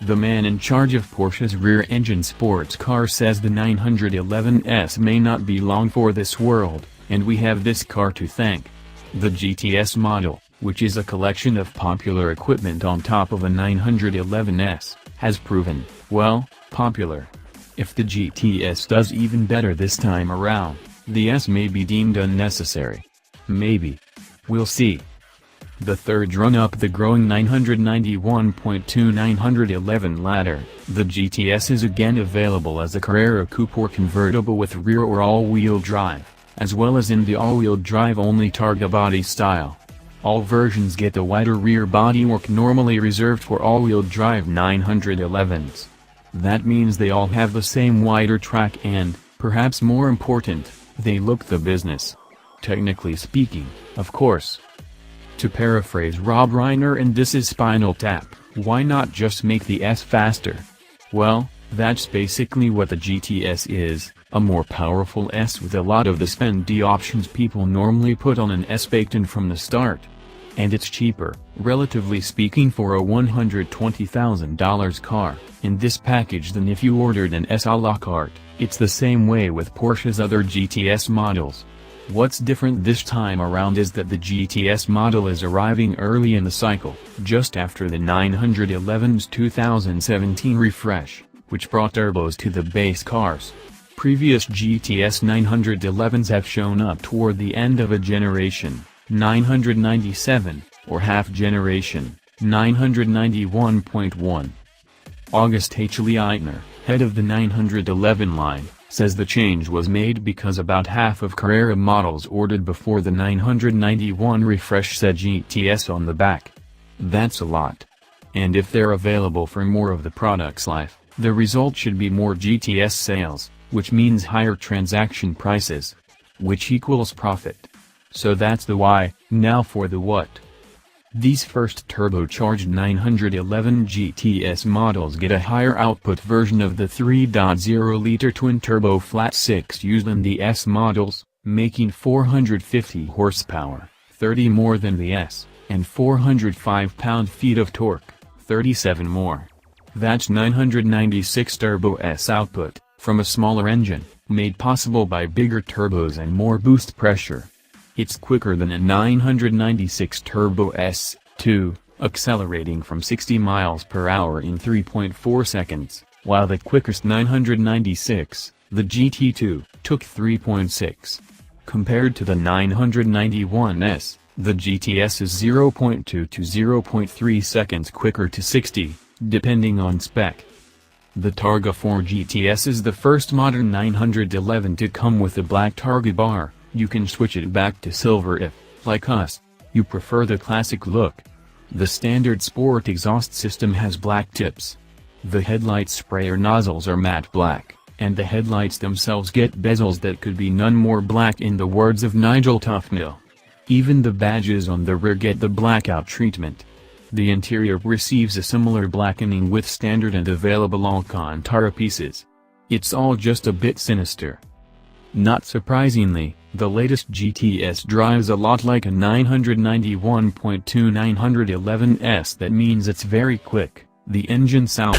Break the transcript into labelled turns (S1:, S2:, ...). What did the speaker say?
S1: The man in charge of Porsche's rear-engine sports car says the 911S may not be long for this world, and we have this car to thank. The GTS model, which is a collection of popular equipment on top of a 911S, has proven, well, popular. If the GTS does even better this time around, the S may be deemed unnecessary. Maybe. We'll see. The third run-up the growing 991.2-911 ladder, the GTS is again available as a Carrera coupe or convertible with rear or all-wheel drive, as well as in the all-wheel drive only targa body style. All versions get the wider rear bodywork normally reserved for all-wheel drive 911s. That means they all have the same wider track and, perhaps more important, they look the business. Technically speaking, of course. To paraphrase Rob Reiner in This Is Spinal Tap, why not just make the S faster? Well, that's basically what the GTS is, a more powerful S with a lot of the spendy options people normally put on an S baked in from the start. And it's cheaper, relatively speaking, for a $120,000 car in this package than if you ordered an S a la carte. It's the same way with Porsche's other GTS models. What's different this time around is that the GTS model is arriving early in the cycle, just after the 911's 2017 refresh, which brought turbos to the base cars. Previous GTS 911s have shown up toward the end of a generation, 997, or half generation, 991.1. August H. Leitner, head of the 911 line, says the change was made because about half of Carrera models ordered before the 991 refresh said GTS on the back. That's a lot. And if they're available for more of the product's life, the result should be more GTS sales, which means higher transaction prices. Which equals profit. So that's the why. Now for the what. These first turbocharged 911 GTS models get a higher output version of the 3.0-liter twin-turbo flat-six used in the S models, making 450 horsepower, 30 more than the S, and 405 pound-feet of torque, 37 more. That's 996 Turbo S output, from a smaller engine, made possible by bigger turbos and more boost pressure. It's quicker than a 996 Turbo S, too, accelerating from 60 miles per hour in 3.4 seconds, while the quickest 996, the GT2, took 3.6. Compared to the 991S, the GTS is 0.2 to 0.3 seconds quicker to 60, depending on spec. The Targa 4 GTS is the first modern 911 to come with a black Targa bar. You can switch it back to silver if, like us, you prefer the classic look. The standard sport exhaust system has black tips. The headlight sprayer nozzles are matte black, and the headlights themselves get bezels that could be none more black in the words of Nigel Tufnell. Even the badges on the rear get the blackout treatment. The interior receives a similar blackening with standard and available Alcantara pieces. It's all just a bit sinister. Not surprisingly, the latest GTS drives a lot like a 991.2 911S. That means it's very quick. The engine sounds